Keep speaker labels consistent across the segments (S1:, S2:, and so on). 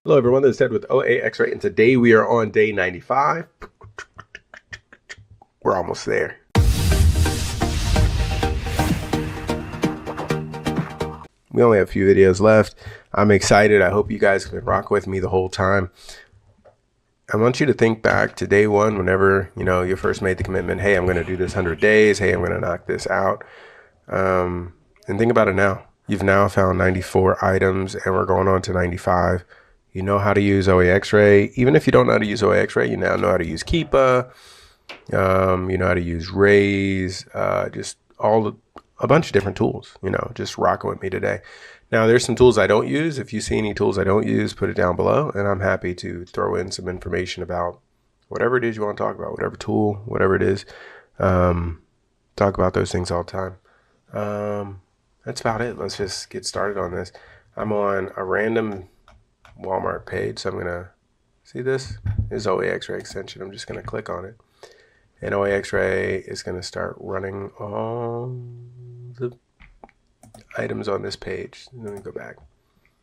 S1: Hello everyone, this is Ted with OAXRAY, and today we are on day 95. We're almost there. We only have a few videos left. I'm excited. I hope you guys can rock with me the whole time. I want you to think back to day one whenever, you first made the commitment, hey, I'm going to do this 100 days. Hey, I'm going to knock this out. And think about it now. You've now found 94 items and we're going on to 95. You know how to use OAXRAY. Even if you don't know how to use OAXRAY, you now know how to use Keepa. You know how to use Raise. Just a bunch of different tools. Just rocking with me today. Now, there's some tools I don't use. If you see any tools I don't use, put it down below, and I'm happy to throw in some information about whatever it is you want to talk about, whatever tool, whatever it is. Talk about those things all the time. That's about it. Let's just get started on this. I'm on a random Walmart page, so I'm gonna see this is OAXRAY extension. I'm just gonna click on it, and OAXRAY is gonna start running all the items on this page. Let me go back.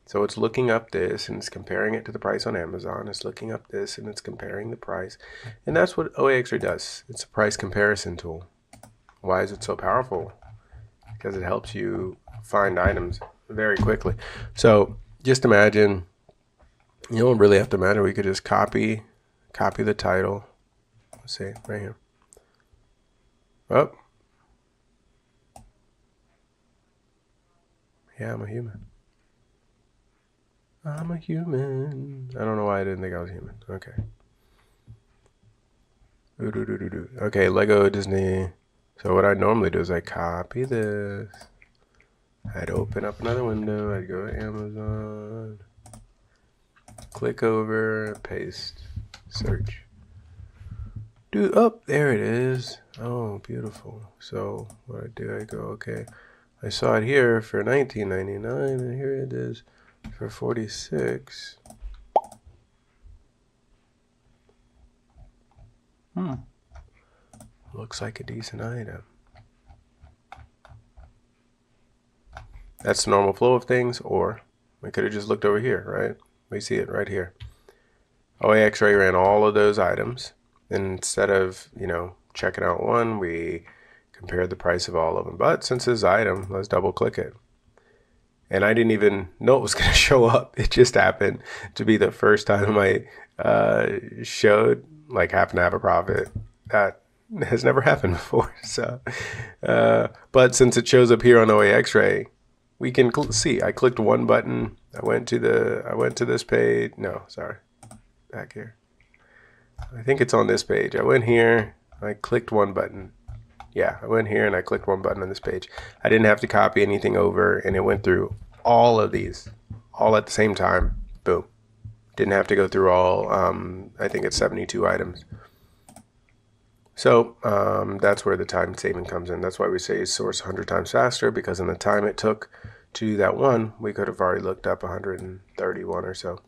S1: So it's looking up this and it's comparing it to the price on Amazon. It's looking up this and it's comparing the price, and that's what OAXRAY does. It's a price comparison tool. Why is it so powerful? Because it helps you find items very quickly. So just imagine. You don't really have to imagine. We could just copy the title. Let's see, right here. Oh. Yeah, I'm a human. I'm a human. I don't know why I didn't think I was human. Okay. Okay, Lego Disney. So what I normally do is I copy this. I'd open up another window. I'd go to Amazon. Click over, paste, search. There it is. Oh, beautiful. So what I do, I go, okay. I saw it here for $19.99, and here it is for $46. Looks like a decent item. That's the normal flow of things, or we could have just looked over here, right? We see it right here. OAXRAY ran all of those items. And instead of, checking out one, we compared the price of all of them. But since this item, let's double click it. And I didn't even know it was going to show up. It just happened to be the first time I showed, happened to have a profit. That has never happened before. So, but since it shows up here on OAXRAY, we can see. I clicked one button. I went to this page. No, sorry, back here. I think it's on this page. I went here. I clicked one button. Yeah, I went here and I clicked one button on this page. I didn't have to copy anything over, and it went through all of these, all at the same time. Boom. Didn't have to go through all. I think it's 72 items. So that's where the time saving comes in. That's why we say source 100 times faster, because in the time it took to do that one, we could have already looked up 131 or so.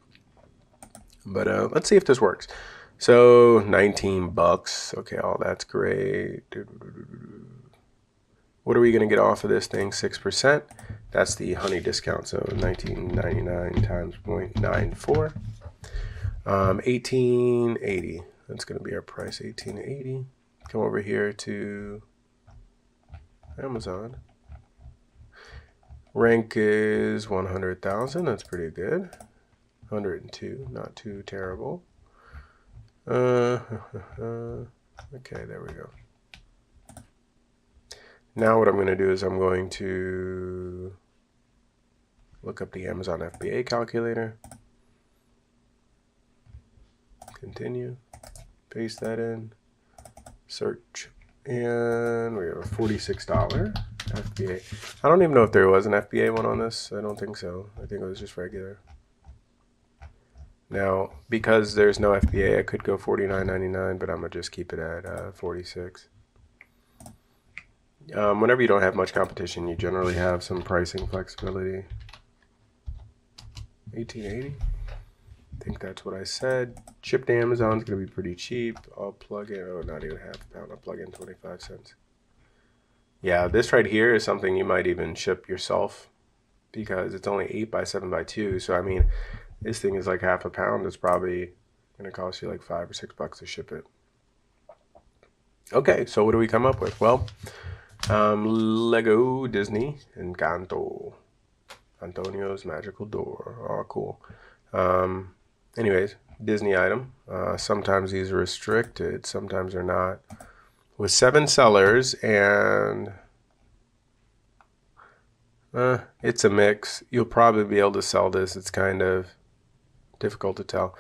S1: But let's see if this works. So $19. Okay, all that's great. What are we going to get off of this thing? 6%. That's the honey discount. So $19.99 times 0.94. 18.80. That's going to be our price. 18.80. Come over here to Amazon. Rank is 100,000. That's pretty good. 102. Not too terrible. Okay, there we go. Now what I'm going to do is I'm going to look up the Amazon FBA calculator. Continue. Paste that in. Search. And we have a $46 FBA. I don't even know if there was an FBA one on this. I don't think so. I think it was just regular. Now, because there's no FBA, I could go $49.99, but I'm going to just keep it at $46. Whenever you don't have much competition, you generally have some pricing flexibility. $18.80. I think that's what I said. Shipped to Amazon is going to be pretty cheap. I'll plug in, not even half a pound. I'll plug in 25 cents. Yeah, this right here is something you might even ship yourself, because it's only 8 by 7 by 2. So, I mean, This thing is like half a pound. It's probably going to cost you like $5 or $6 to ship it. Okay, so what do we come up with? Well, Lego Disney Encanto. Antonio's Magical Door. Oh, cool. Anyways, Disney item. Sometimes these are restricted, sometimes they're not. With 7 sellers, and it's a mix. You'll probably be able to sell this. It's kind of difficult to tell.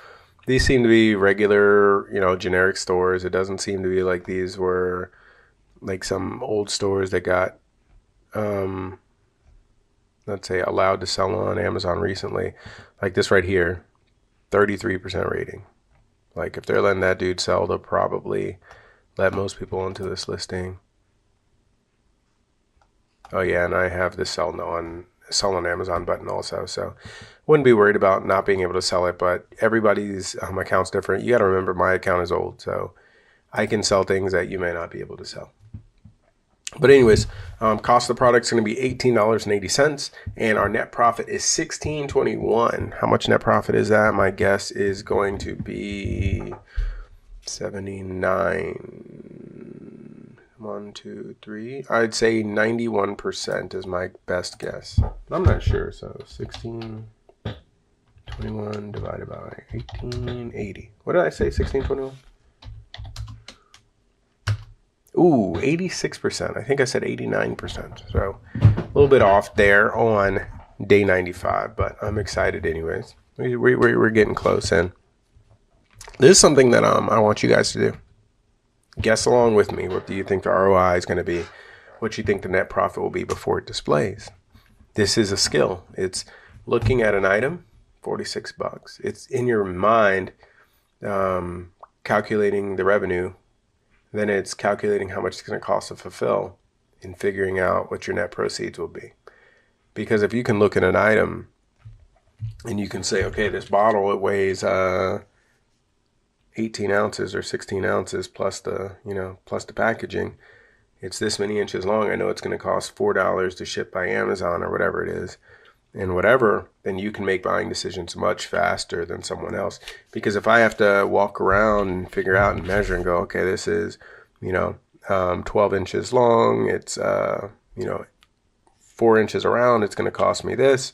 S1: These seem to be regular, generic stores. It doesn't seem to be like these were like some old stores that got, let's say, allowed to sell on Amazon recently. Like this right here, 33% rating. Like if they're letting that dude sell, they'll probably let most people into this listing. Oh yeah, and I have the sell on Amazon button also, so wouldn't be worried about not being able to sell it. But everybody's account's different. You got to remember, my account is old, so I can sell things that you may not be able to sell. But anyways, cost of the product is going to be $18.80, and our net profit is $16.21. How much net profit is that? My guess is going to be 79. 1, 2, 3. I'd say 91% is my best guess. I'm not sure. So 1621 divided by 1880. What did I say? 1621? Ooh, 86%. I think I said 89%. So a little bit off there on day 95, but I'm excited anyways. We're getting close, and this is something that I want you guys to do. Guess along with me. What do you think the ROI is going to be? What you think the net profit will be before it displays? This is a skill. It's looking at an item, $46. It's in your mind calculating the revenue. Then it's calculating how much it's going to cost to fulfill and figuring out what your net proceeds will be. Because if you can look at an item and you can say, okay, this bottle, it weighs 18 ounces or 16 ounces plus the packaging. It's this many inches long. I know it's going to cost $4 to ship by Amazon or whatever it is. And whatever, then you can make buying decisions much faster than someone else. Because if I have to walk around and figure out and measure and go, okay, this is, 12 inches long. It's, 4 inches around. It's going to cost me this.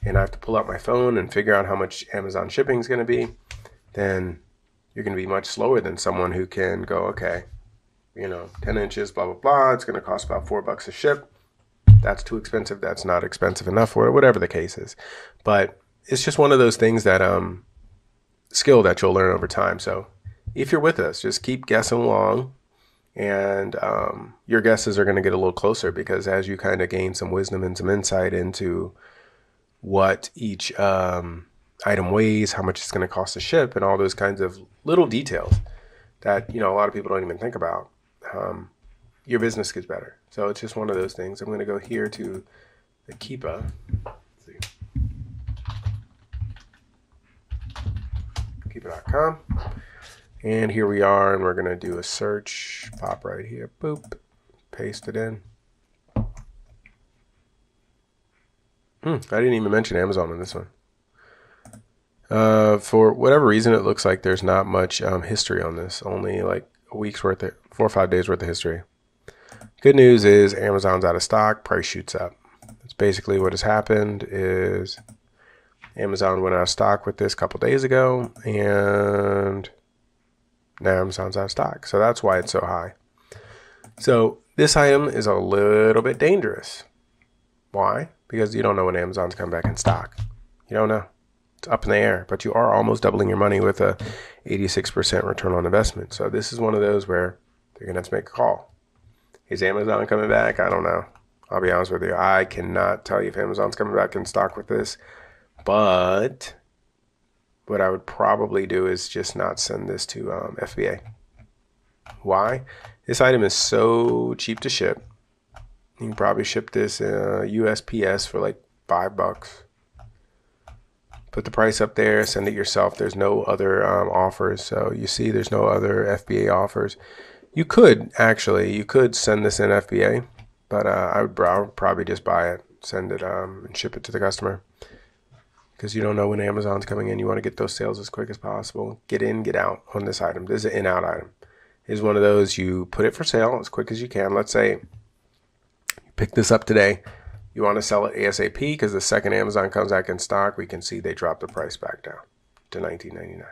S1: And I have to pull out my phone and figure out how much Amazon shipping is going to be. Then you're going to be much slower than someone who can go, okay, 10 inches, blah, blah, blah. It's going to cost about $4 to ship. That's too expensive. That's not expensive enough, or whatever the case is. But it's just one of those things that skill that you'll learn over time. So if you're with us, just keep guessing along, and your guesses are going to get a little closer, because as you kind of gain some wisdom and some insight into what each item weighs, how much it's going to cost to ship, and all those kinds of little details that a lot of people don't even think about, your business gets better. So it's just one of those things. I'm going to go here to the Keepa. Let's see. Keepa.com. And here we are, and we're going to do a search. Pop right here. Boop. Paste it in. I didn't even mention Amazon in this one. For whatever reason, it looks like there's not much history on this. Only like a week's worth, 4 or 5 days worth of history. Good news is Amazon's out of stock. Price shoots up. That's basically what has happened. Is Amazon went out of stock with this a couple days ago, and now Amazon's out of stock. So that's why it's so high. So this item is a little bit dangerous. Why? Because you don't know when Amazon's come back in stock. You don't know. It's up in the air, but you are almost doubling your money with a 86% return on investment. So this is one of those where they're going to have to make a call. Is Amazon coming back? I don't know. I'll be honest with you. I cannot tell you if Amazon's coming back in stock with this. But what I would probably do is just not send this to FBA. Why? This item is so cheap to ship. You can probably ship this USPS for like $5. Put the price up there, send it yourself. There's no other offers. So you see there's no other FBA offers. You could send this in FBA, but I would probably just buy it, send it and ship it to the customer. because you don't know when Amazon's coming in. You want to get those sales as quick as possible. Get in, get out on this item. This is an in-out item. It's one of those, you put it for sale as quick as you can. Let's say you pick this up today. You want to sell it ASAP because the second Amazon comes back in stock, we can see they drop the price back down to $19.99.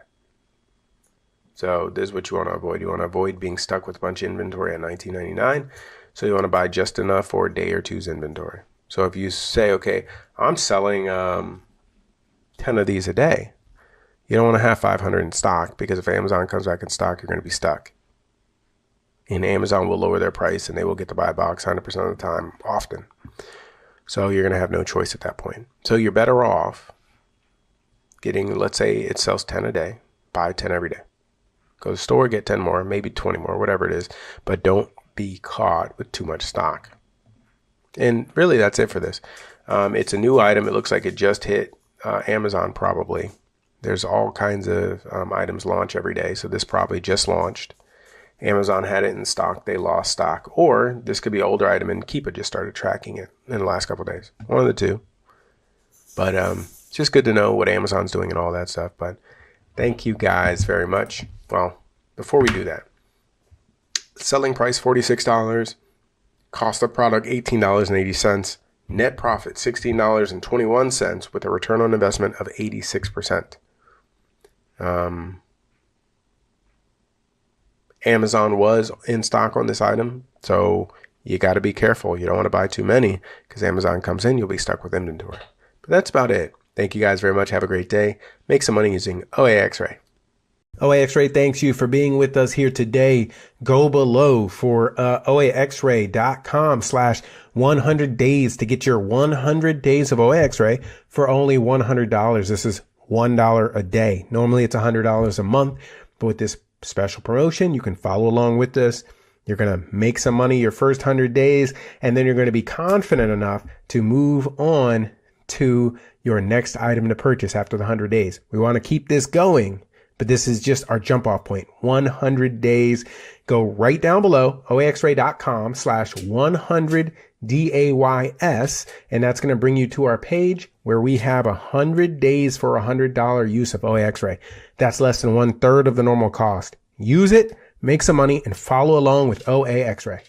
S1: So this is what you want to avoid. You want to avoid being stuck with a bunch of inventory at $19.99. So you want to buy just enough for a day or two's inventory. So if you say, okay, I'm selling 10 of these a day, you don't want to have 500 in stock, because if Amazon comes back in stock, you're going to be stuck. And Amazon will lower their price and they will get to buy a box 100% of the time, often. So you're going to have no choice at that point. So you're better off getting, let's say it sells 10 a day, buy 10 every day. Go to the store, get 10 more, maybe 20 more, whatever it is, but don't be caught with too much stock. And really that's it for this. It's a new item. It looks like it just hit Amazon probably. There's all kinds of items launch every day. So this probably just launched. Amazon had it in stock, they lost stock. Or this could be an older item and Keepa just started tracking it in the last couple of days. One of the two. But it's just good to know what Amazon's doing and all that stuff. But thank you guys very much. Well, before we do that, selling price $46, cost of product $18.80, net profit $16.21 with a return on investment of 86%. Amazon was in stock on this item, so you got to be careful. You don't want to buy too many because Amazon comes in, you'll be stuck with inventory. But that's about it. Thank you guys very much. Have a great day. Make some money using OAXRAY. OAXRAY thanks you for being with us here today. Go below for OAXRAY.com/100 days to get your 100 days of OAXRAY for only $100. This is $1 a day. Normally it's $100 a month, but with this special promotion, you can follow along with this. You're going to make some money your first 100 days, and then you're going to be confident enough to move on to your next item to purchase after the 100 days. We want to keep this going, but this is just our jump off point. 100 days. Go right down below, OAXRAY.com/100 DAYS, and that's going to bring you to our page where we have 100 days for $100 use of OAXRAY. That's less than 1/3 of the normal cost. Use it, make some money, and follow along with OAXRAY.